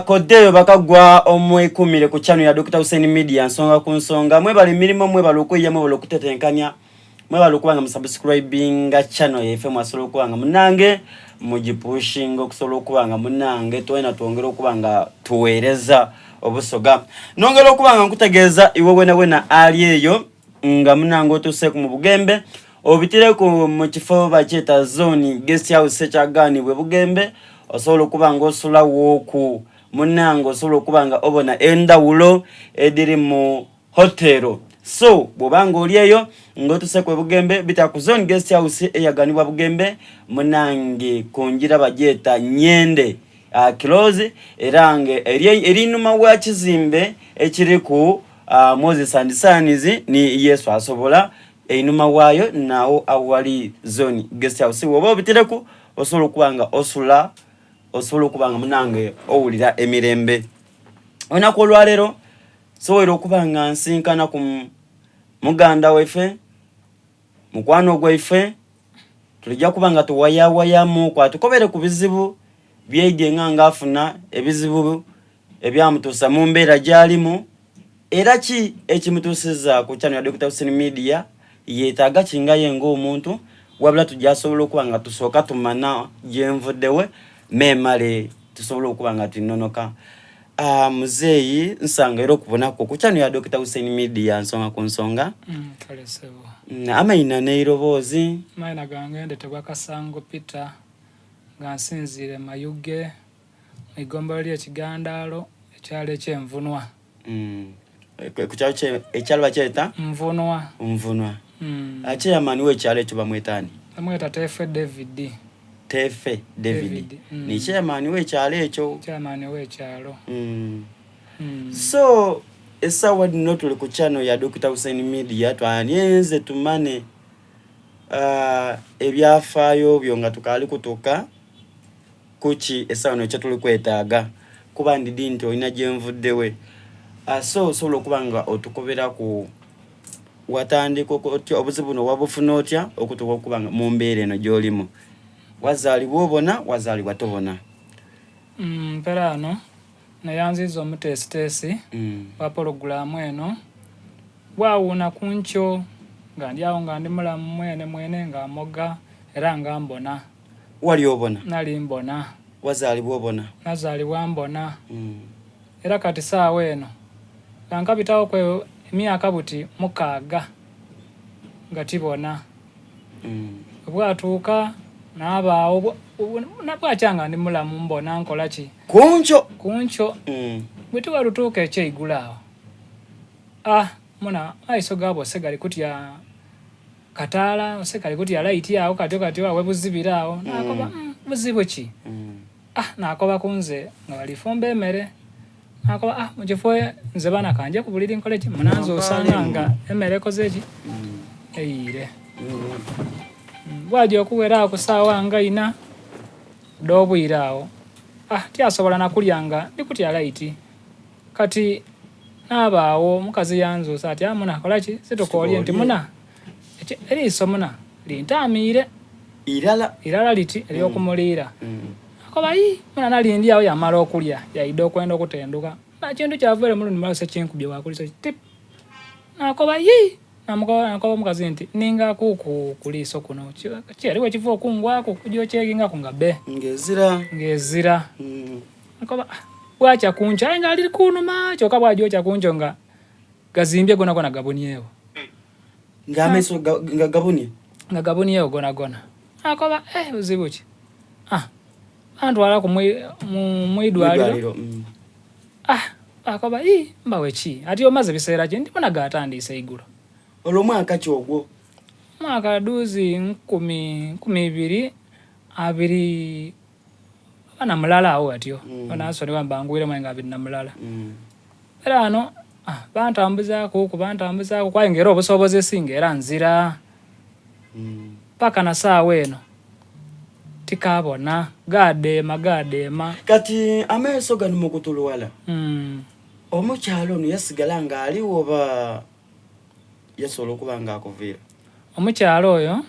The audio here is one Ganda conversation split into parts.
Kodeyo bakagwa omwekumire ku channel ya Dr. Hussein Media nsonga ku nsonga mwebali mirimo mwebali okuya mwebali okutetenkanya mwebali okubanga musubscribing channel yefe mwasolo okubanga munange mujipushinga okusolo okubanga munange twena twongera okubanga tuweereza obusoga nongera okubanga nkutegeeza iwe wena ali eyo nga munange otuse ku Bugembe obitire ku mu kifo bakyeta zone guest house kyagani bwe Bugembe osobola okubanga osula woku munango osobola okubanga obona endawulo ediri mu hotelo so bobanga oli eyo ngotuse ku Bugembe bita ku zone guest house eyaganibwa Bugembe munange konjira bagyeta Nyende close erange erinuma wa kizimbe ekiri ku Moses and Sons ni Yesu asobola einuma wayo nawo awali zone guest house wobo bitireku osobola okubanga osula osobola okubanga munange owulira emirembe onako olwalero sobola okubanga nsinkana ku muganda wefe mukwano gwaife tulijja kubanga tuwayawayamu kwatukobere ku bizibu byege nganga afuna ebizibu ebyamutusa mu mbeera gyalimu era ki ekimutusiza ku channel ya Dr. Hussein Media yetaaga kingaye ng'omuntu wabula tujjasobola okubanga tusooka tumana gyenvuddewe memale tusobola okubanga tinonoka muzeeyi nsanga era okubonako ku channel ya Dr. Hussein Media nsonga ku nsonga kale sebo amayina n'eiroboozi mayina gange ndetebwa Kasango Peter nga nsinzire Mayuge mu igombolo ly'Ekigandaalo ekyalo eky'Envunwa ku kyalo ekyalo bakyeta Nvunwa chairman w'ekyalo ekyo bamwetani bamweta Tefe David ni chairman w'ekyalo ekyo w'ekyalo so esawa dino tuli ku channel ya Dr. Hussein Media twanyenze tumane ebyafaayo byo nga tukali kutuka kuki esawa no tuli kwetaaga kuba ndidi nti olina gyenvuddewe so osobola okubanga otukobera ku watandiko otya obuzibu no wabufuna otya okutuka okubanga mu mbeera eno gy'olimu wazaalibwa obona wazaalibwa tobona mperano nayanziza omutesitesi wa pologulamu eno bwawuuna ku nkyo nga ndi awo nga ndi mulamu mwene nga moga era nga mbona wali obona nali mbona wazaalibwa obona nazaalibwa mbona era kati saawa eno ngankabitawo kwe emyaka buti mukaaga nga tibona bwatuuka n'abaawo nabwakyanga ndi mulamu mbona nkola ki kunkyo bwe tuba lutuuka ekyeigulaawo muna maiso gaabo segali kutya kataala segali kutya laiti awo kati wawe buzibira awo nakoba buzibu ki nakoba kunze nga balifumba emmere nakoba mukifo nze bana kanje ku buliri nkole ki munanze osanga nga emmere koze ki eyire bwaje okuwera awo ku ssaawa nga 4 dobwire awo tyasobola nakulyanga ndikutya laiti kati nabaawo mukazi yanzuusa ati muna kola ki situkoolye nti muna eriiso muna lintamiire irala liti eryokumuliira akoba muna nalindi awo yamala okulya yaidde okwenda okutenduka nakintu kyavuere mulundi malose kinkubye wakulisa tip nakoba nakoba omukazi nti ninga kuku kuliiso kuno kyeriwe kiva okungwako kujja kyegingako nga be ngezira nakoba bwakya kuncho aye nga ali kunuma kyokka bwajja okyakuncho nga gazimbye gonagona gabonyeewo ng'ameso nga gabonye nga gabonyeewo gonagona akoba buzibu ki antwala ku mwidwaliro akoba mbawe ki ati omaze biseera ki ndibona gatandiise igulo olwo mwaka ki ogwo mwaka duzi 12 bana mulala awo atyo banasoni bambangwire mwenga 2 na mulala era ano bantambuzaako kwaye ngera obusobozi esinga era nzira paka na saawa eno tikabona gadeema kati ameeso gano mukutuluwala omukyalo ono yasigala nga aliwo oba yasobola okuba nga akuviira omukyalo oyo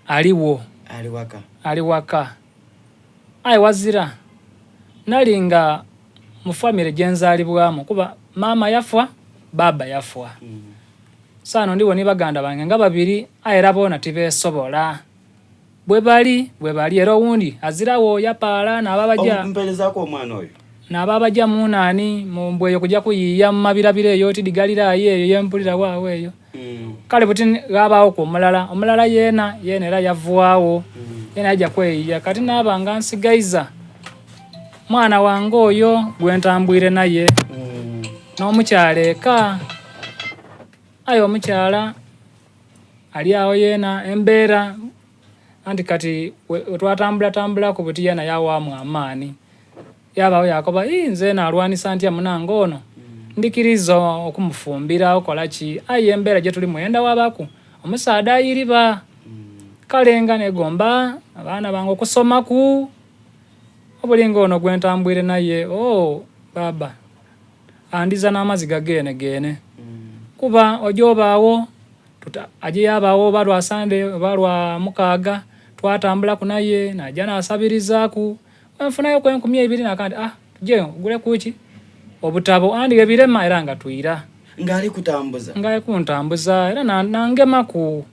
aliwo ali waka ayi wazira nalinga mu family gyenzaalibwamu kuba maama yafwa baba yafwa saano ndiwo ni baganda bange nga babiri era boona tibeesobola bwe bali era owundi azirawo yapaala n'ababajjampelezako omwana oyo n'ababajja munaani mu mbweyo kujja kuyiiya mu mabirabiro eyo tidigaliraayo eyo yempulira waawo eyo kale buti gabaawo ku omulala yeena era yavaawo yeena yajja kweyiiya kati naaba nga nsigaiza mwana wange oyo gwe ntambwire naye n'omukyala eka ayo omukyala ali awo yeena embeera anti kati twatambula ku buti yeena yawaamu amaani yabaawo yakoba nze naalwanisa ntya munange ono ndikiriza okumufumbira okola ki ayi embeera gye tuli muyenda wabaku omusaada ayiriba kale nga negomba abaana bange okusomaku obulinga ono gwe ntambwire naye baba andiza n'amazzi gageene kuba ojobaawo aje yabaawo oba lwa Sande oba lwa mukaaga twatambulaku naye najja n'asabirizaku enfunayo ku 2,000 nakandi tujje ogule kuki obutabo andige birema era nga tuyira ngali kuntambuza era nangemaku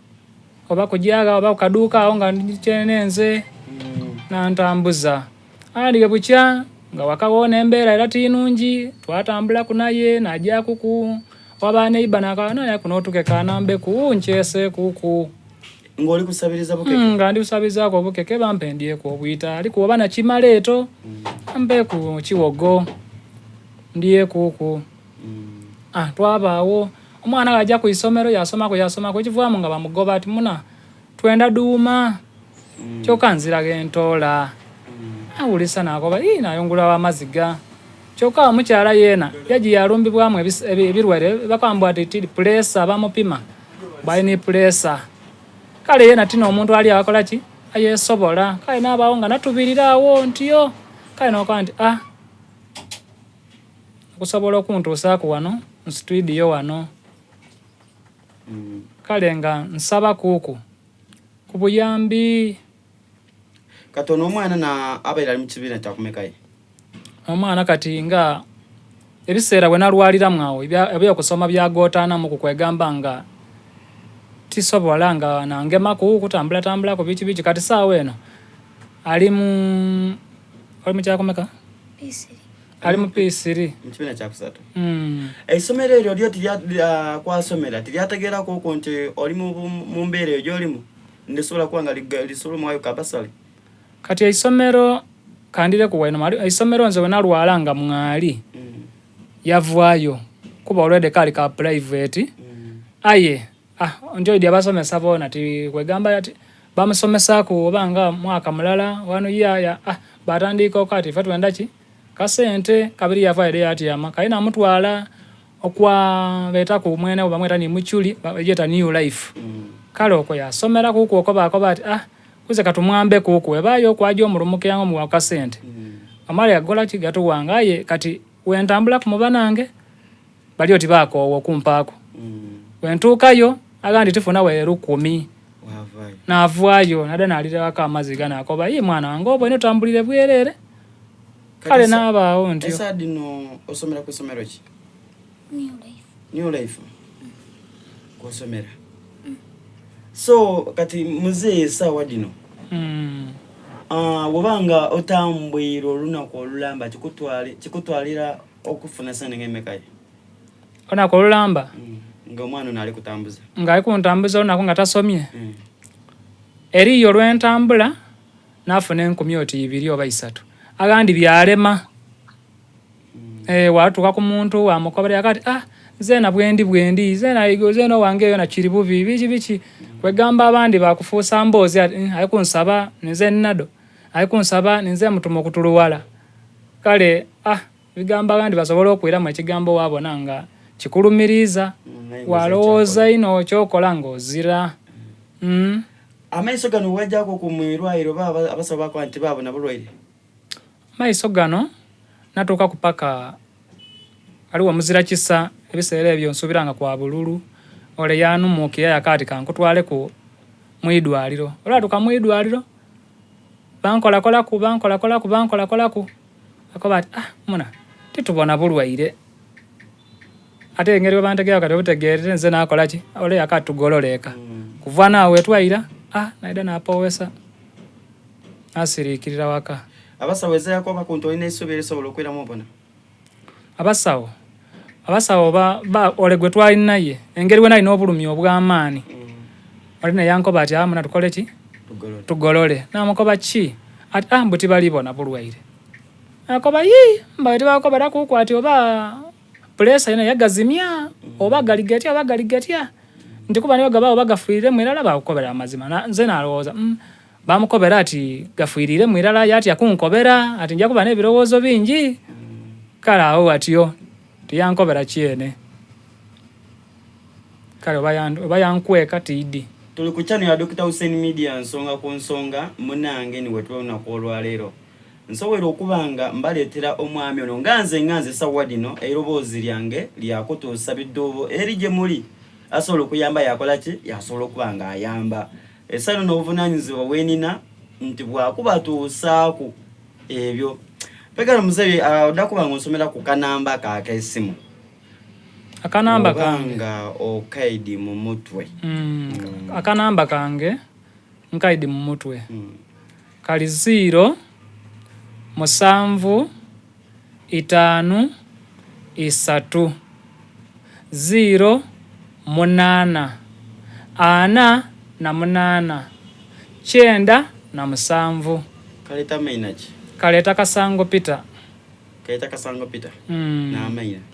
oba kujaga oba kukaduuka awo nga ndichenenze nantambuza andige bukya nga wakawona embeera era tinungi twatambulaku naye najja kuku waba neiba nakana kunotuke kanambe ku nchese kuku ngoli kusabiriza bukeke nga ndi kusabiriza ko bukeke bampendie ko bwita ali kuba na chimaleto ambe ku chiwogo ndiye kuku twabaawo omwana gajja ku isomero yasoma ko kivwamu nga bamugoba ati muna twenda duuma kyoka nzira gentola awulisa nakoba nayongula wamaziga kyoka omukyala yeena yaji yalumbibwamu ebirwere bakambwa ati pressure bamupima bayini pressure kale yeena tino omuntu ali akola ki ayesobola kale nabaawo nga natubirirawo ntiyo kale nokola nti okusobola okuntuusaako wano mu studio wano kale nga nsaba kuku ku buyambi katono omwana na abaira ali mu kibiina kyakumekaye omwana kati nga ebiseera bwe nalwaliramu awo ebyokusoma byagootanamu kukwegamba nga tisobola nga nangemaku kutambula biki kati saawa eno ali mu kyakumeka ali mu P3 mu kibiina kyakusatu eisomero eryo lyo kwasomera tilyategeerako ko nti oli mu mbeera eyo gy'olimu ndisobola kuba nga lisobola muwayo kabasale kati eisomero kandire kuwaino eisomero nze wenalwala nga mwali yavaayo kuba olwedde kali ka private aye njoidi abasomesa boona tikwegamba ati bamusomesako oba nga mwaka mulala wano yaya batandika okati fe twenda ki kasente kabiri yavaire yatyama kalina mutwala okwa betaku mwene oba mweta ni muchuli yeta new life kale okwo yasomera kuku okoba ati kuze katumwambe kuku ebayo kwaje omulumuke yango mu kasente amali agola kigatu wangaye kati wentambula ku mubanange bali oti bako okumpako wentukayo agandi tifuna we 10 navaayo nada nalira waka amaziga nakoba mwana wange obwo eno tambulire bwerere kale nabaawo ntyo esa dino osomera ku somero ki new life kusomera so kati muzee sawa dino wobanga otambwire olunaku olulamba kikutwalira okufuna sente ng'emekaye olunaku olulamba nga omwana naali kutambuza ngaali kuntambuza olunaku nga tasomye eriyo lwentambula nafuna 2,000 oba 3 agandi byalema watuuka ku muntu wamukoberera kati zena bwendi zena wange eyo nakiri bubi biki kwegamba abandi bakufuusa mboozi ayikunsaba ninze nnado ayikunsaba ninze mutuma okutuluwala kale bigamba abandi basobola okwiramu ekigambo wabona nga kikulumiriza walowooza ino kyokola ng'ozira amaiso gano wajjako ku mwirwairo baba abasabako nti babona bulwaire maiso gano natuuka kupaka aliwo muzira kisa ebiseera ebyo nsubiranga kwa bululu ole yanumuukira yakati kankutwale ku mwidwaliro olwatuuka mwidwaliro bankolakolaku akoba ati muna titubona bulwaire ate engeri webantegera kati obutegeerere nze nakola ki ole akatugololeka kuva naawe twaira naida napowesa asirikirira waka. Abasawo ezeeyako bakuntu olina essuubi erisobola okweramu obona? Abasawo ole gwe twali naye engeri we nalina obulumi obw'amaani olina yankoba ati muna tukole ki tugolole namukoba ki ati mbu tibalibona bulwaire akoba mba tibakobera kukwati oba pulesa ina yagazimya oba galigetya nti kuba niyo gaba oba gafuirire mwirala bakukobera amazima nze nalowooza bamukobera ati gafuirire mwirala yati yakunkobera ati nja kuba n'ebirowoozo bingi kale awo atiyo tiyankobera kyene kale oba yankweka tiidi. Tuli ku channel ya Dr. Hussein Media nsonga ku nsonga munange ni wetwe olunaku olwaleero nsobwera okubanga mbaleetera omwami ono nganze sawa dino eiroboozi lyange lyakutuusa biddoobo eri gye muli asobola okuyamba yakola ki yasobola okubanga ayamba esano n'obuvunaanyizibwa bwenina nti bwakuba tuusaaku ebyo pegala muzeeyi odakubanga onsomera ku kanamba kak'essimu akanamba kange okaidi mu mutwe akanamba kange nkaidi mu mutwe kali 0 7 5 3 0 8 4 na 8 9 na 7 kaleta mainaki kaleta Kasango Peter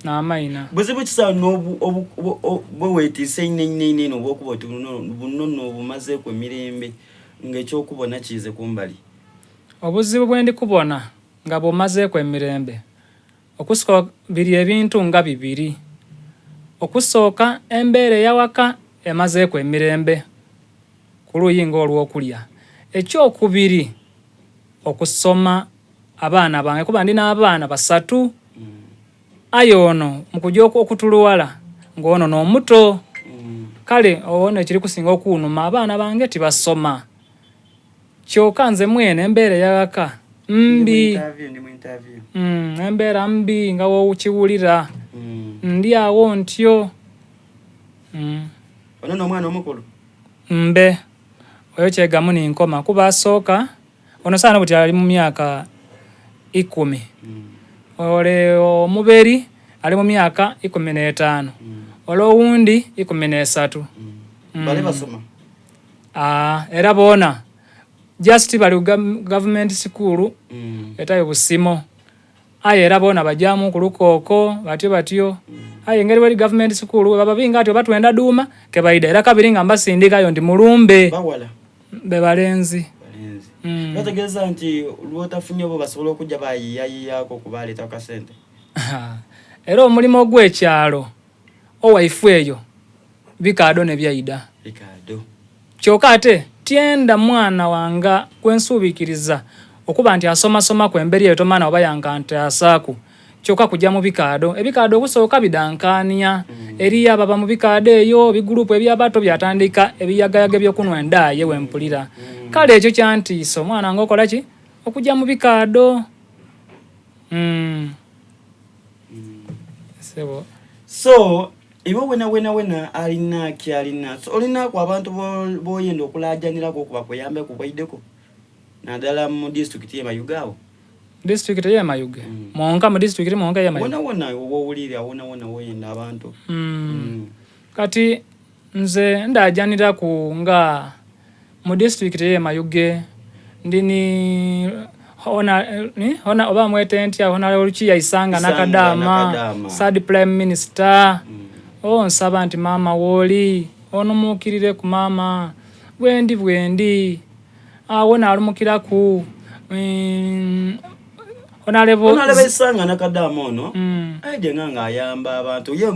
na maina buzibu kisa bwe wetiise nnyo obwokuba oti bunono obumaze ku emirembe ng'ekyokubona kize kumbali. Obuzibu bwe ndi kubona nga bwomazeeko emirembe okusooka biri ebintu nga bibiri. Okusooka embeera eyawaka emazeeko emirembe ku luuyi ng'olw'okulya. Ekyokubiri okusoma abaana bange kuba ndina abaana 3 aye ono mukujja okutuluwala ng'ono n'omuto kale ono ekiri kusinga okunuma abaana bange tibasoma kyokka nze mwene embeera eyawaka mbi embeera mbi nga wokiwulira ndi awo ntyo ono n'omwana omukulu mbe oyo kyegamu ninkoma kuba asooka ono saana buti ali mu myaka 10 ole omuberi ali mu myaka 15 ole owundi 13 bali basoma era boona just bali government school etayo Busimo aye era boona bajamu ku Lukooko batyo aye engeri wali government school baba binga ati batwenda duuma kebaida era kabiri nga mbasindikayo ndi mulumbe bawala bebalenzi bategeeza nti lwotafunye bo basobola okujja bayiyayiyaako kubaleeta kasente era omulimu gw'ekyalo owaifu eyo bikaado ne byaida bikaado kyokka ate tyenda mwana wanga kwensuubikiriza okuba nti asoma ku emberi eyo tomana oba yankantaasaaku kyokka kujja mu bikaado ebikaado okusooka bidankaania eriyo ababa mu bikaado eyo bigurupu ebyabato byatandika ebiyagayaga ebyokunwa endaaye wempulira kale ekyo kyantiisa omwana nga okola ki okujja mu bikaado sebo so iwe wena alina olinaku abantu boyenda okulaajanirako okuba kuyambe kubaideko naddala mu disitulikiti y'Emayuge awo disitulikiti y'Emayuge monka mu disitulikiti monka y'Emayuge wona owulira wona woyenda abantu kati nze ndajaniraku nga mu disitulikiti y'Emayuge ndini hona oba mwete ntya hona Lukiya Isanga Nakadaama Third Prime Minister nsaba nti maama wooli onumuukirire ku maama bwendi awo naalumukiraku onaleba Isanga Nakadaama ono aide nga ayamba abantu ye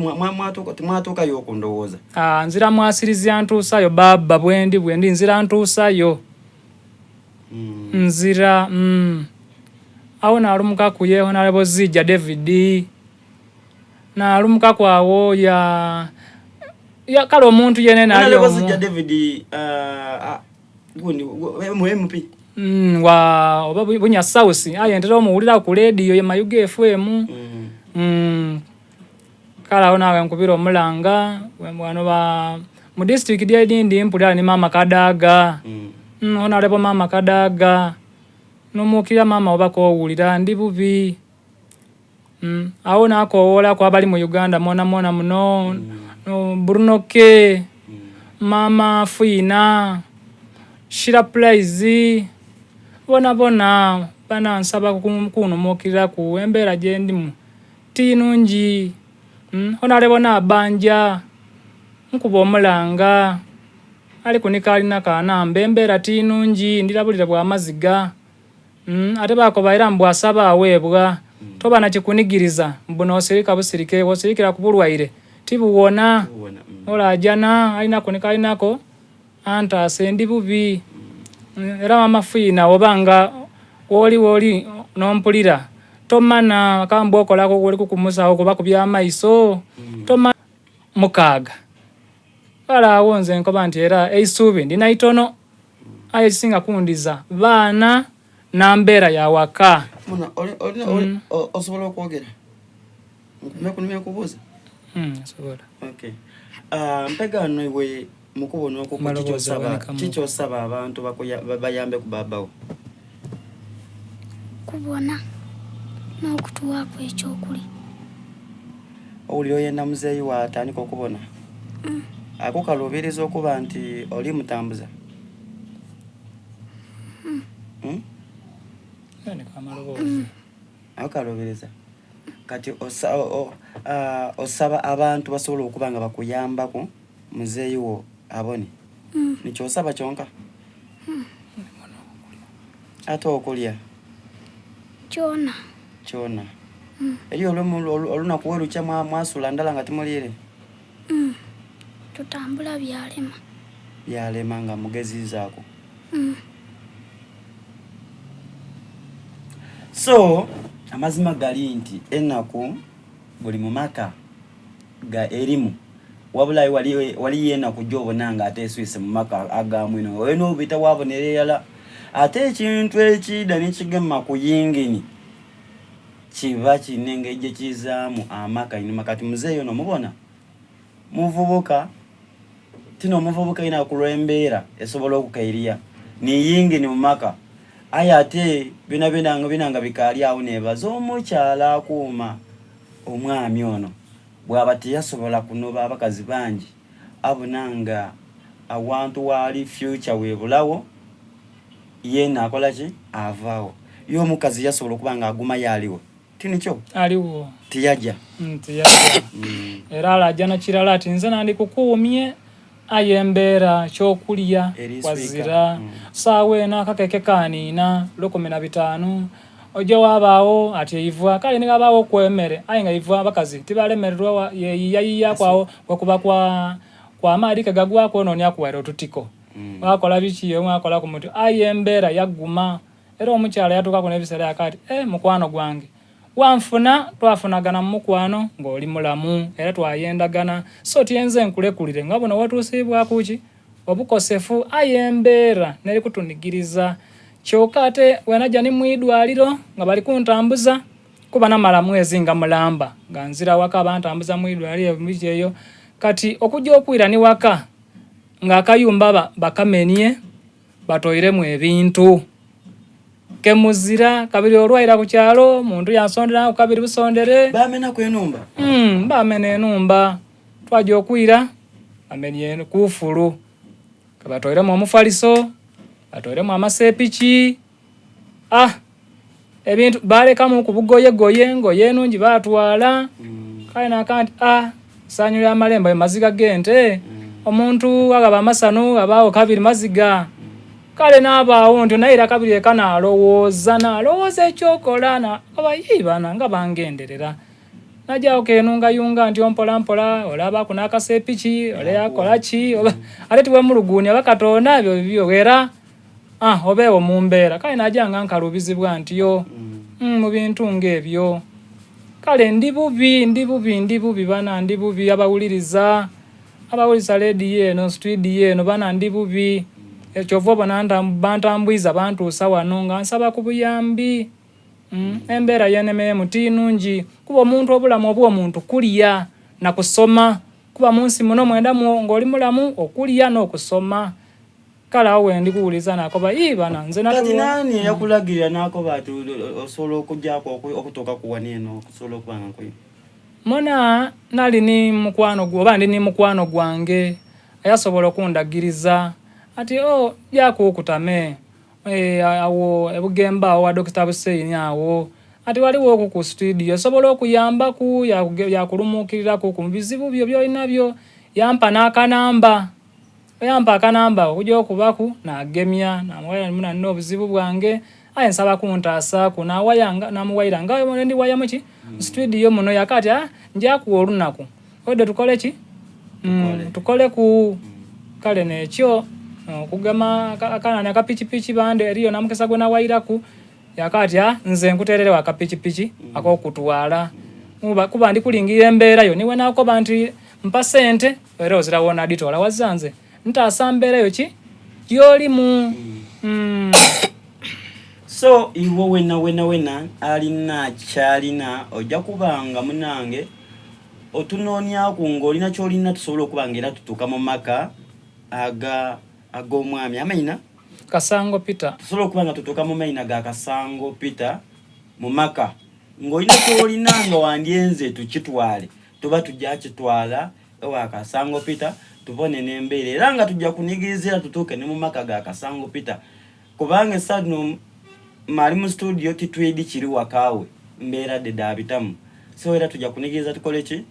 mwatuukayo okundowooza nzira mwasirizya ntuusayo baba bwendi nzira ntuusayo nzira awo naalumukaku ye onalebo Zijja David naalumukaku awo ya kale omuntu yene nalebo Zijja David gundi MP wa oba bunya sauce ayendera omuwulira ku radio ya Mayuge FM kala ona nkubira omulanga wano ba mu district ya Dindi mpulira ni mama Kadaga ona lebo mama Kadaga nomukira mama oba ko owulira ndi bubi aona akowola kwa bali mu Uganda mona muno no Bruno K mama Fuina Shira Prize bona bana nsaba kuno mokira ku embera jendimu tinungi ona lebo na banja nkuba omulanga ali kunikalina kana mbembera tinungi ndirabulira bwa maziga ate bako baira mbwa saba awebwa toba na kikunigiriza mbuno osirika busirike osirikira kubulwaire tibuwona ola jana alina kunikalinako anta sendi bubi era mama Fuina obanga woli nompulira tomana kambo okolako kuli kukumusa okuba kubya maiso toma mukaga ala wonze nkoba nti era eisubi ndina itono ayisinga kundiza bana nambera ya waka muna osobola okwogera nkumya kubuza sobola okay mpega no iwe mukubona okuko kicho saba abantu bayambe kubabawo kubona n'okutuwaako ekyokuli oli oyenda muzeeyi watandika okubona akukalubiriza okuba nti oli mutambuza akukalubiriza kati osaba abantu basobola okuba nga bakuyambako muzeeyi wo abone nikyo osaba kyonka ate okulya kyona eri olunaku werukya mwasula ndala nga timuliire tutambula byalema nga mugezizaako so amazima gali nti enaku buli mu maka ga erimu wabulayi wali yenaku gyobonanga ate eswise mu maka agamwino oyo n'obita wabonera eyala ate ekintu ekida nekigema ku yingini kiba kinenge gye kizaamu amaka inuma kati muzeeyo nomubona muvubuka tino muvubuka ina kulwembeera esobola okukairiya ni yingini mu maka ayate binanga bikali awo nebaza omukyala akuuma omwami ono bwaba teyasobola kunoba abakazi bangi abonanga awantu wali future webulawo yena akola ki avaawo yo omukazi yasobola okuba nga aguma yaliwo tinikyo aliwo tiyaja era alajana kirala ati nze nandi kukuumye ayembera kyokulya wazira sawe na kakeke kanina 15 ojo wabaawo ati ivwa kale ninga bawo kwemere ayinga ivwa bakazi tibalemererwa yayiya kwawo okuba kwa amalika gagwa ko noni akuwaira tutiko wakola bikiyo mwakola ku muntu ayembera yaguma era omukyala yatuka ku nebisera yakati mukwano gwange wanfuna twafunagana mukwano ng'oli mulamu era twayendagana so tiyenze nkulekulire ngabona watuusibwa kuki obukosefu ayembera neri kutunigiriza kyokka ate wenaja ni mwidwaliro nga bali kuntambuza kuba namala mwezi nga mulamba nga nzira waka bantambuza mwidwaliro eyo kati okujja okwira ni waka nga akayumba bakamenie batoiremu ebintu kemuzira kabiri olwaira ku kyalo muntu yansondera kabiri busondere bamena ku enumba bamena enumba twaje okwira amenye kufulu kabatoiremu omufaliso batoiremu amasepichi ebintu balekamu ku bugoye ngoye enungi batwala kaina kanti sanyula amalemba maziga gente omuntu agaba amasanu abawo kabiri maziga kale n'abaawo nti naira kabiri ekana alowooza ekyokolana abayibana nga bangenderera najjawo kenunga yunga nti ompolampola olaba kunakasepichi oleyakola ki ate tiwe mulugunya bakatonda ebyo bibyo era obeewo mu mbeera kale najjanga nkalubizibwa nti yo mu bintu ng'ebyo kale ndi bubi bana ndi bubi abawuliriza rediyo eno studio eno bana ndi bubi Ekyova obona bantambwiza bantuusa wano nga nsaba ku buyambi. Embeera yenemeye tinungi kuba omuntu obulamu obw'omuntu kulya na kusoma kuba munsi muno mwenda ng'oli mulamu okulya n'okusoma. Kale awo wendi kuwuliza nakoba bana nze kati nani yakulagirira nakoba ati osobola okujjako okutuuka ku wano eno okusobola okuba nga nkoyo? Mona nali ni mukwano oba ndi ni mukwano gwange ayasobola okundagiriza ati jakukutame awo ebugemba awo wa Dr. Buseini awo ati waliwo ku studio sobola okuyambaku yakulumukiriraku ku bizibu byo by'olinabyo. Yampa akanamba okujja okubaku nagemya namuwaya muna nno obuzibu bwange aye nsaba kuntaasaku namuwayira nga ndi waya muki studio muno yakati njakuwa olunaku ode tukole ki tukole ku kale nekyo okugema akananya akapichipichi bande eriyo namukesa gwe nawayiraku yakati nze nkutererewa akapichipichi akokutwala kuba ndi kulingira embeera yo niwe nakoba nti mpa sente era ozirawona aditola wazanze ntaasa mbeera yo ki gyolimu. So iwo wena alina kyalina ojja kubanga munange otunoonyaku ng'olina kyolina tusobola okubanga era tutuuka mu maka ag'omwami amaina Kasango Peter. Tusobola okubanga tutuuka mu maina ga Kasango Peter mu maka ng'olina kyolina nga wandyenze tukitwale tuba tujja kitwala ewa Kasango Peter tubone n'embeera era nga tujja kunigiriza tutuuke ne mu maka ga Kasango Peter kubanga sano mali mu studio titwedi kiri wakawe mbeera de dabitamu so era tujja kunigiriza tukole ki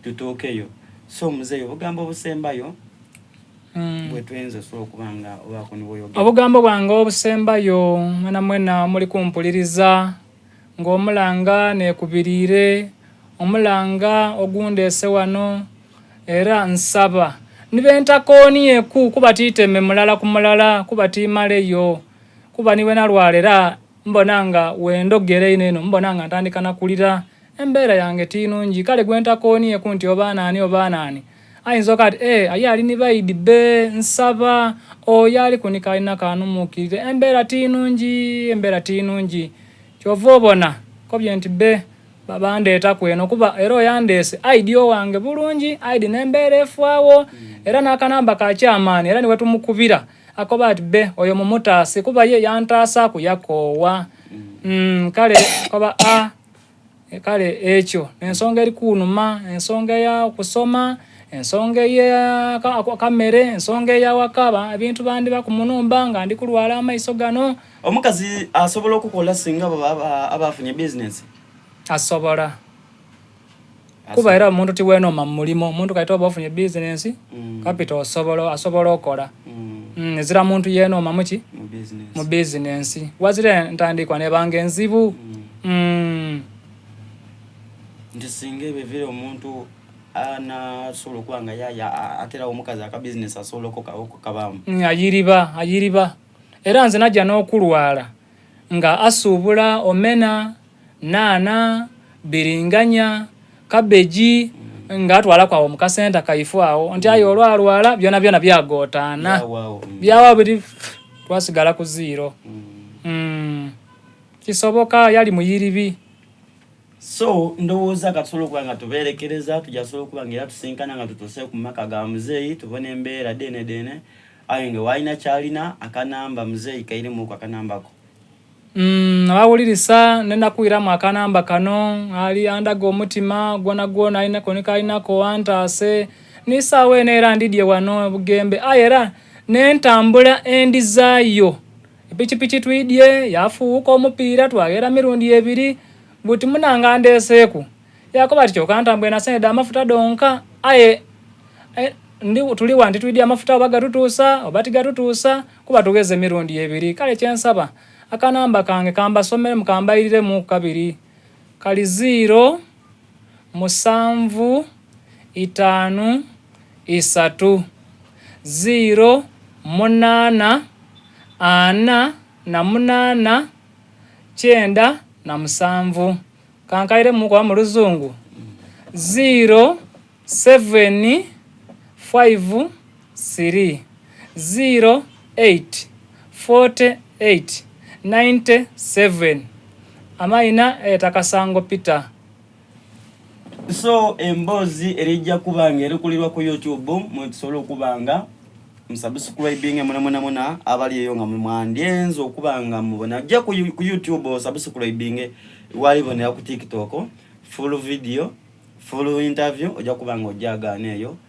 tutuukeyo. So muzeeyo obugambo obusembayo bwe twenze so okubanga obako ni boyo obugambo bwange obusembayo mwena muli kumpuliriza ng'omulanga nekubirire omulanga ogundese wano era nsaba nibe ntakoniyeku kuba tiiteme mulala ku mulala kuba tiimaleyo kuba niwe nalwalera mbonanga wendogere ino mbonanga ntandika nakulira embeera yange tinungi kale gwentakoniyeku nti obaanaani ayinza kati aye ali ni baidi be nsaba oyo ali kunika alina kanumukirire embeera tinungi kyova obona kobye nti be babandeeta kweno kuba era oyandese aidi owange bulungi aidi n'embeera efaawo era n'akanamba kakyamaani era niwe tumukubira akoba ati be oyo mumutaasi kuba ye yantaasa kuyakoowa kale koba kale ekyo ensonga eri kunuma ensonga ya kusoma ensonga ya kamere ensonga ya wakaba ebintu bandi bakumunumba nga ndi kulwala amaiso gano. Omukazi asobola okukola singa abafunye business asobola kuba era omuntu tiwenoma mu mulimo omuntu kaita oba ofunye business capital asobola okola ezira muntu yenoma muki mu business wazire ntandikwa nebanga enzibu nti singa ebivire omuntu anasobola okuba yaya atera omukazi aka business asobola okukabamu ayiriba era nze najja n'okulwala nga asuubula omena naana biringanya kabeji nga atwala kwawo mukasenta kaifu awo nti ayo olwalwala byona byagotaana byawa biri twasigala ku zero. Kisoboka yali muyiribi. So ndowooza katusobola okuba nga tubeerekereza tujasobola okuba nga era tusinkana nga tutuuse ku maka ga muzeeyi tubone embeera dene ayo nga walina kyalina akanamba muzeeyi kairimuku akanambako. Abawulirisa nenakuiramu akanamba kano ali andaga omutima gwona alina konika alinako antaase nisaawa eno era ndidye wano Bugembe era nentambula endizaayo epikipiki twidye yafuuka omupiira twagera mirundi ebiri buti munanga ndeeseeku yakoba ti kyokantambwe naseneda amafuta donka ndi tuliwa nti twidye amafuta oba gatutuusa kuba tugeze mirundi ebiri kale kyensaba akanamba kange kambasomere mukambayirire mu kabiri kali 0 7 5 3 0 8 4 na 8 9 na 7 kankaire mu kwa mu Luzungu 0 7 5 3 0 48 97 amayina Takasango Peter. So embozi erijja kubanga erikulirwa ku YouTube mwetusobola okubanga subscribing muna abali eyo nga mwandyenza okubanga mubona ajja ku YouTube subscribing walibonera ku TikTok full video full interview ojja kubanga ojjagaana eyo